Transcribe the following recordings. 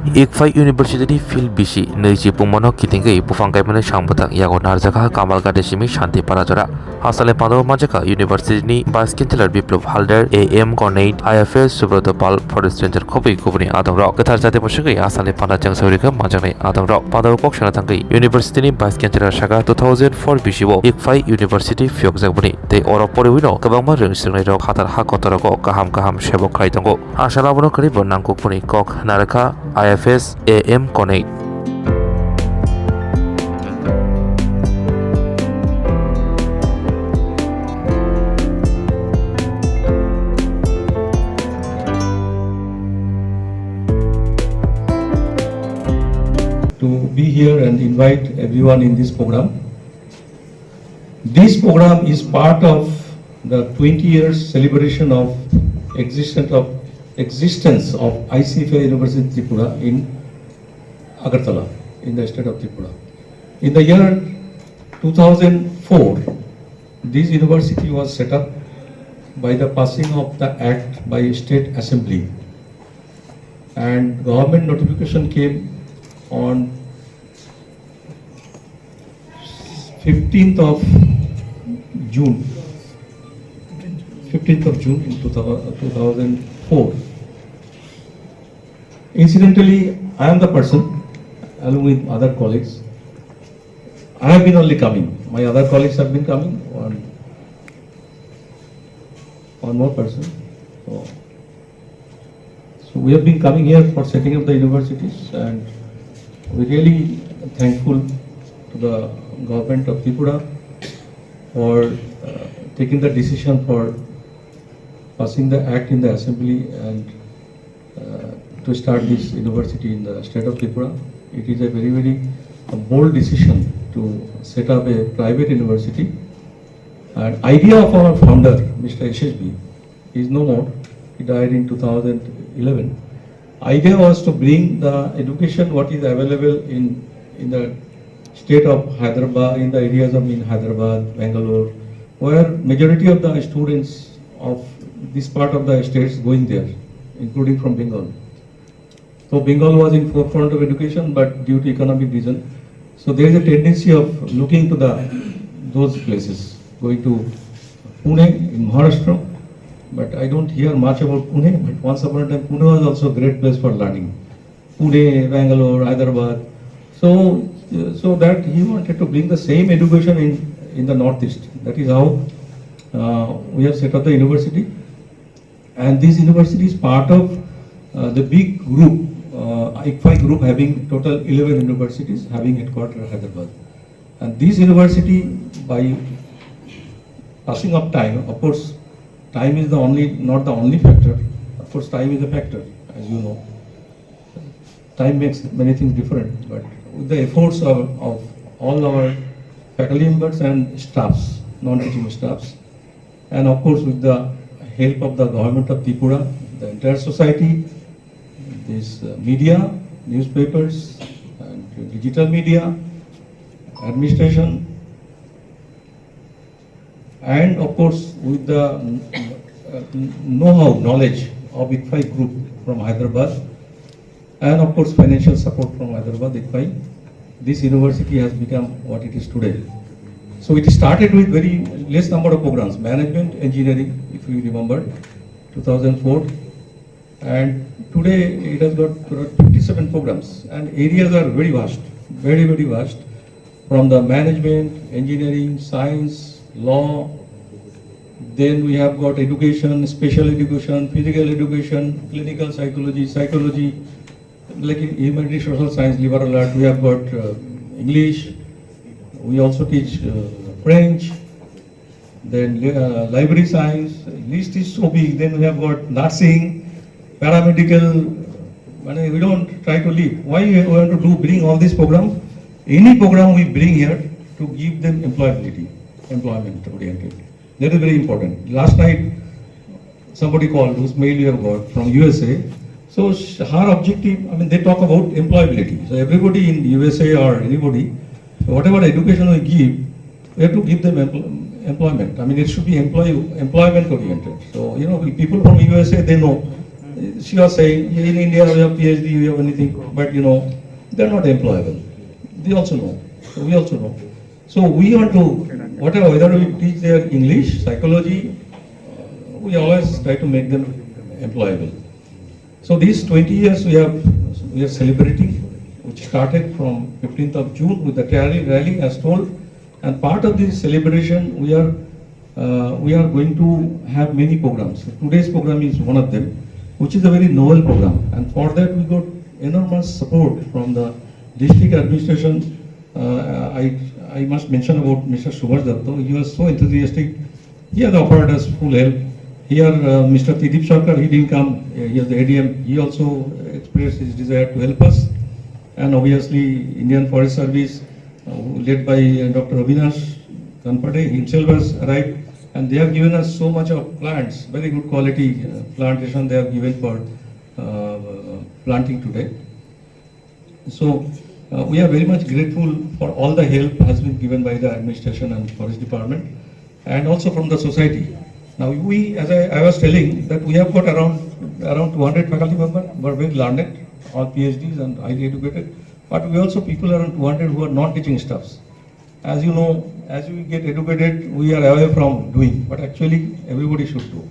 ICFAI University Phil Bishi Neji Pumano Kitingi Buphang Kaimani Shambata Yago Narzaka Kamal Gadeshimi Shanti Parajara Asale Pado Majaka University Baskintler Biplov Halder AM Cornate IFS Subrodopal Forest Ranger Kopi Kubni Adam Rock Khlaijakkha Moshigi Asale Panda Jangsaurika Majani Adam Rock Pado Kokshanatangi University Baskintler Shaka 2004 Bishibo ICFAI University Fyokzabuni They Oro Porivino Kabama Rinsinero Hatar Hakotoroko Kaham Shebo Khlaitango Ashalabano Kribo Nankupuni Kok Naraka IFS AM Connect. To be here and invite everyone in this program. This program is part of the 20 years celebration of existence of ICFAI University Tripura in Agartala, in the state of Tripura. In the year 2004, this university was set up by the passing of the Act by State Assembly, and government notification came on 15th of June in 2004. Incidentally, I am the person, along with other colleagues. I have been only coming. My other colleagues have been coming. One more person. So we have been coming here for setting up the universities, and we're really thankful to the government of Tripura for taking the decision for passing the act in the assembly and to start this university in the state of Tripura. It is a very bold decision to set up a private university. And idea of our founder, Mr. SSB, is no more. He died in 2011. Idea was to bring the education what is available in the state of Hyderabad, in the areas of Hyderabad, Bangalore, where majority of the students of this part of the states going there, including from Bengal. So Bengal was in forefront of education, but due to economic reason, so there is a tendency of looking to those places, going to Pune in Maharashtra, but I don't hear much about Pune. But once upon a time, Pune was also a great place for learning. Pune, Bangalore, Hyderabad. So that he wanted to bring the same education in the Northeast. That is how we have set up the university, and this university is part of the big group, ICFAI group, having total 11 universities, having headquarters in Hyderabad. And this university, by passing of time, of course, time is not the only factor. Of course, time is a factor, as you know. Time makes many things different, but with the efforts of all our faculty members and staffs, non-teaching staffs, and of course with the help of the government of Tripura, the entire society, this media, newspapers, and digital media, administration, and of course with the know-how, knowledge of ICFAI group from Hyderabad, and of course financial support from Hyderabad ICFAI, this university has become what it is today. So it started with very less number of programs, management, engineering, if you remember, 2004, and today it has got 57 programs, and areas are very vast, very vast, from the management, engineering, science, law. Then we have got education, special education, physical education, clinical psychology, like in humanity, social science, liberal art. We have got English. We also teach French. Then library science. List is so big. Then we have got nursing, paramedical. We don't try to leave. Why we want to bring all this program? Any program we bring here to give them employment oriented. That is very important. Last night, somebody called, whose mail you have got from USA. So her objective, they talk about employability. So everybody in USA or anybody, so whatever education we give, we have to give them employment. It should be employment oriented. So people from USA, they know she was saying, in India we have PhD, we have anything, but they're not employable. They also know. So we also know. So we want to, whether we teach their English, psychology, we always try to make them employable. So these 20 years we are celebrating, which started from 15th of June with the rally as told, and part of this celebration we are going to have many programs. So today's program is one of them, which is a very novel program, and for that we got enormous support from the district administration. I must mention about Mr. Swrangchati. He was so enthusiastic. He has offered us full help. Here, Mr. Tidip Sarkar, he didn't come. He is the ADM. He also expressed his desire to help us. And obviously, Indian Forest Service, led by Dr. Avinash Kanpade, himself has arrived. And they have given us so much of plants, very good quality plantation they have given for planting today. So, we are very much grateful for all the help has been given by the administration and forest department, and also from the society. Now we, as I was telling, that we have got around 200 faculty members who are very learned, all PhDs and highly educated, but we also people around 200 who are non-teaching staffs. As you know, as we get educated, we are away from doing, but actually everybody should do.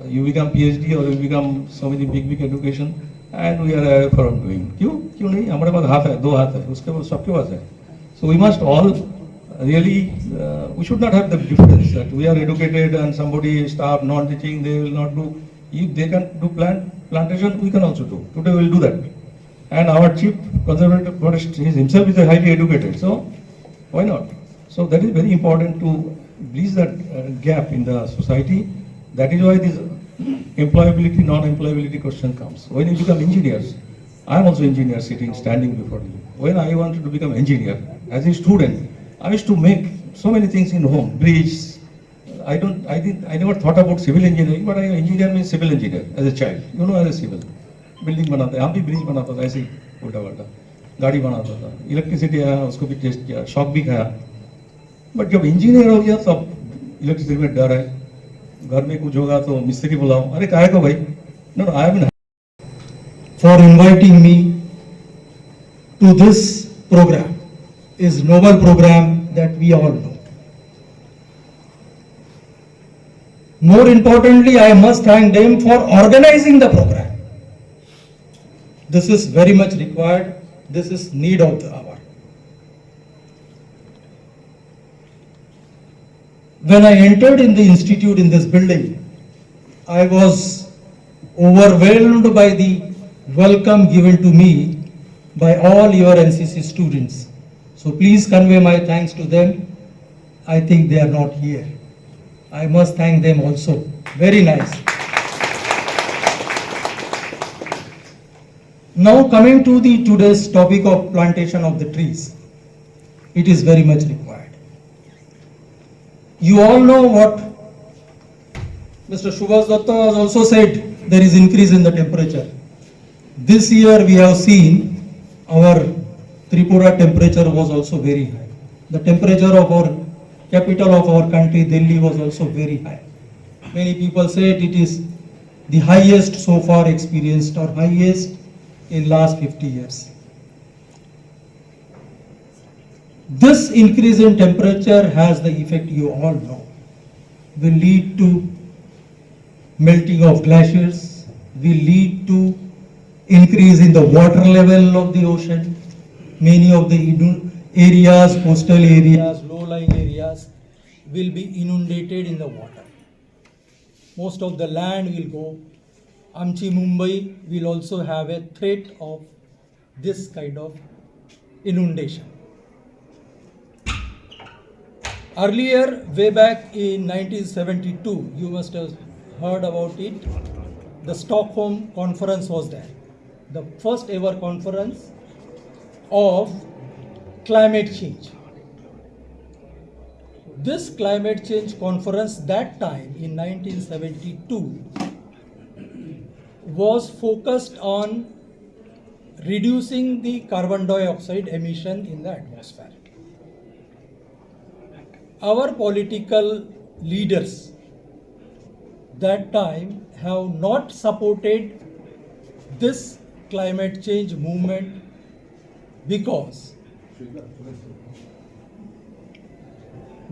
You become PhD or you become so many big education, and we are away from doing. क्यों नहीं? हमारे पास हाथ है, दो हाथ है, उसके बाद सबके पास है. So we must all really, we should not have the difference that we are educated and somebody staff non-teaching, they will not do. If they can do plantation, we can also do. Today we will do that. And our chief conservative forest himself is highly educated, so why not? So that is very important to bridge that gap in the society. That is why this employability, non-employability question comes. When you become engineers, I am also engineer standing before you. When I wanted to become engineer, as a student, I used to make so many things in home, bridges. I never thought about civil engineering, but engineer means civil engineer as a child. As a civil. Building बनाते हैं, हम भी bridge बनाता था ऐसे ही उल्टा गाड़ी बनाता था, इलेक्ट्रिसिटी आया उसको भी टेस्ट किया, शॉक भी खाया. बट जब इंजीनियर हो गया तब इलेक्ट्रिसिटी में डर है, घर में कुछ होगा तो मिस्त्री बुलाओ. अरे काहे को भाई? No, I have been for inviting me to this program. Is noble program that we all know. More importantly, I must thank them for organizing the program. This is very much required. This is need of the hour. When I entered in the institute in this building, I was overwhelmed by the welcome given to me by all your NCC students. So please convey my thanks to them. I think they are not here. I must thank them also. Very nice. Now coming to the today's topic of plantation of the trees. It is very much required. You all know what Mr. Subhash Datta has also said, there is increase in the temperature. This year we have seen our Tripura temperature was also very high. The temperature of our capital of our country, Delhi, was also very high. Many people said it is the highest so far experienced or highest in last 50 years. This increase in temperature has the effect you all know. Will lead to melting of glaciers, will lead to increase in the water level of the ocean. Many of the areas, coastal areas, low-lying areas will be inundated in the water. Most of the land will go. Amchi, Mumbai will also have a threat of this kind of inundation. Earlier, way back in 1972, you must have heard about it, the Stockholm conference was there. The first ever conference of climate change. This climate change conference that time in 1972 was focused on reducing the carbon dioxide emission in the atmosphere. Our political leaders that time have not supported this climate change movement because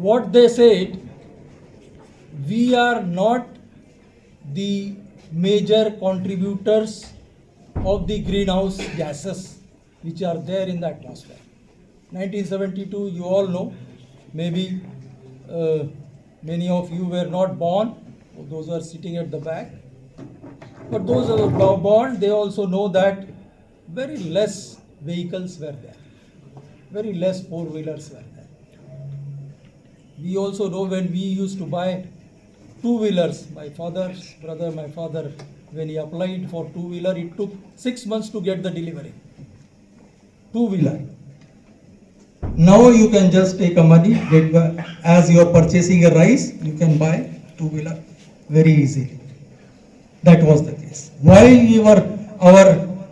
what they said, we are not the major contributors of the greenhouse gases which are there in the atmosphere. 1972, you all know, maybe many of you were not born, those who are sitting at the back. But those who are born, they also know that very less vehicles were there. Very less four-wheelers were there. We also know when we used to buy two-wheelers, my father's brother, my father, when he applied for two-wheeler, it took 6 months to get the delivery. Two-wheeler. Now you can just take a money, as you are purchasing a rice, you can buy two-wheeler very easily. That was the case. Why our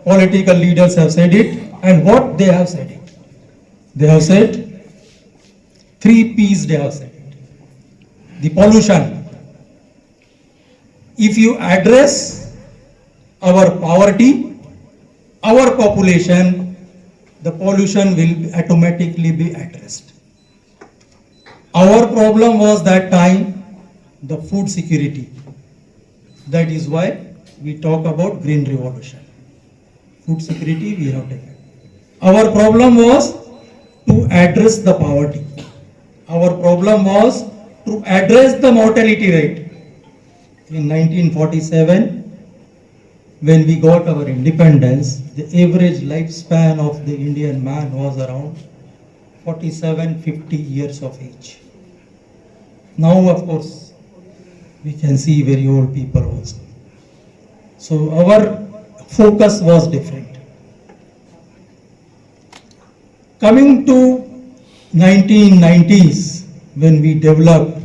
political leaders have said it, and what they have said it. They have said 3 P's they have said it. The pollution. If you address our poverty, our population, the pollution will automatically be addressed. Our problem was that time the food security. That is why we talk about green revolution. Food security we have taken. Our problem was to address the poverty. Our problem was to address the mortality rate. In 1947, when we got our independence, the average lifespan of the Indian man was around 47-50 years of age. Now, of course, we can see very old people also. So our focus was different. Coming to 1990s, when we developed,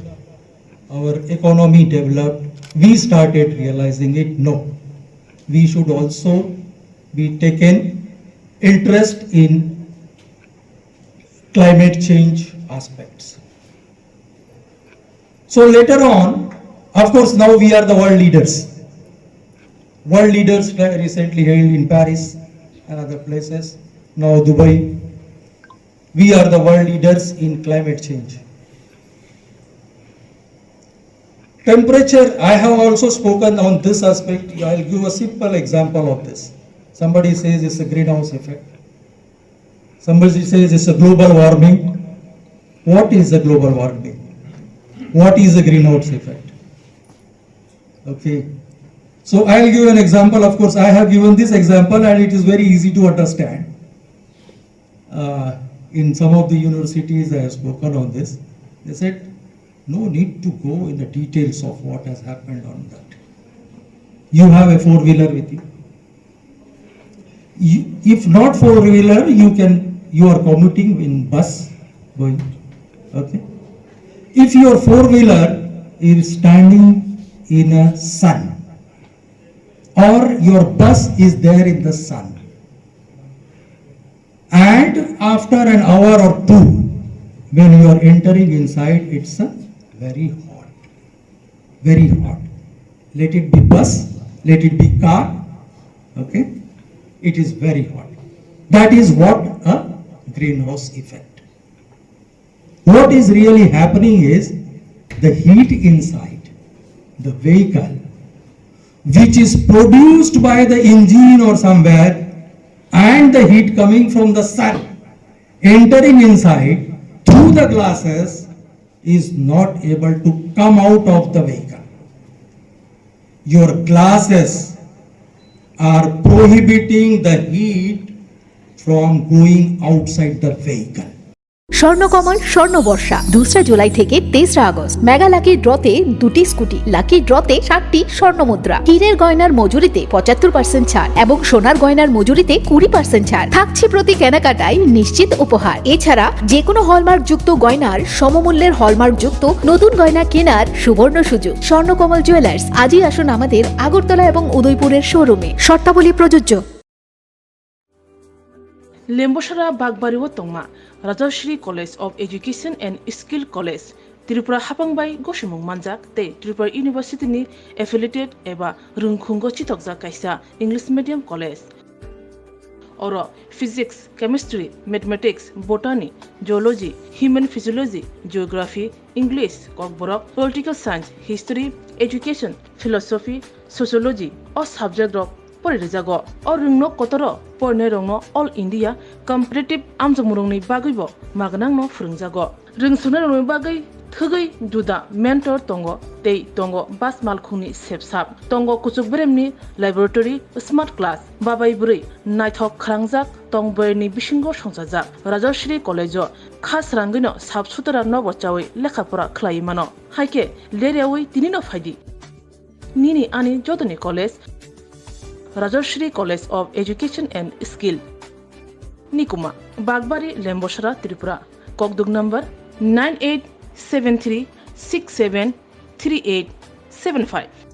our economy developed, we started realizing it, no. We should also be taken interest in climate change aspects. So later on, of course, now we are the world leaders. World leaders recently held in Paris and other places, now Dubai. We are the world leaders in climate change. Temperature, I have also spoken on this aspect. I will give a simple example of this. Somebody says it's a greenhouse effect. Somebody says it's a global warming. What is a global warming? What is a greenhouse effect? Okay. So I will give an example. Of course, I have given this example and it is very easy to understand. In some of the universities I have spoken on this. They said, no need to go in the details of what has happened on that. You have a four-wheeler with you. If not four-wheeler, you are commuting in bus going. Okay. If your four-wheeler is standing in a sun, or your bus is there in the sun, and after an hour or two, when you are entering inside, it's very hot, very hot. Let it be bus, let it be car, okay? It is very hot. That is what a greenhouse effect. What is really happening is the heat inside the vehicle, which is produced by the engine or somewhere, and the heat coming from the sun, entering inside through the glasses, is not able to come out of the vehicle. Your glasses are prohibiting the heat from going outside the vehicle. Swarnakamal স্বর্ণবর্ষা 2 July থেকে 23 August mega lucky ড্রতে 2টি scooty, lucky ড্রতে 7টি স্বর্ণমুদ্রা, হীরের গয়নার মজুরিতে 75% ছাড় এবং সোনার গয়নার মজুরিতে 20% ছাড় থাকছে প্রতি কেনাকাটায় নিশ্চিত উপহার। এছাড়া যে কোনো হলমার্কযুক্ত গয়নার সমমূল্যের হলমার্কযুক্ত নতুন গয়না কেনার সুবর্ণ সুযোগ। স্বর্ণকমল জুয়েলার্স, আজই আসুন আমাদের আগরতলা এবং উদয়পুরের শোরুমে। শর্তাবলী প্রযোজ্য। Lembosara Bagbariwo Tongma, Rajashri College of Education and Skill College, Tripura हापांबाय गसुमुं मानजाक ते त्रिपुरा यूनिवर्सिटी नि एफिलिएटेड एबा रुंखुंगो चितकजाक कायसा इंग्लिश मीडियम कॉलेज और physics chemistry mathematics botany geology human physiology geography English Kokborok political science history education philosophy sociology और सब्जेक्ट रक परिरेजागो और रुंगनो कतरो परने रंगनो ऑल इंडिया कम्पिटिटिव आमजमुरंनि बागैबो मागनांनो फोरोंजागो रोंसुनो रंगनि बागै थगै दुदा मेंटर तंगो तै तंगो बास मालखुंनि सेबसाब तंगो कुचुक ब्रेमनि लैबोरेटरी स्मार्ट क्लास बाबाय बुरै नायथक खालांजाक तंबरनि बिसिंगो संजाजाक राजश्री कलेजो खास रांगैनो साबसुतरा नबचावै लेखाफोरा ख्लायमानो हायके लेरेवै तिनिनो फायदि निनि आनि जतनि college Rajshree college of education and skill निकुमा बागबारी लेम्बोसरा त्रिपुरा ककदुग नंबर 9873673875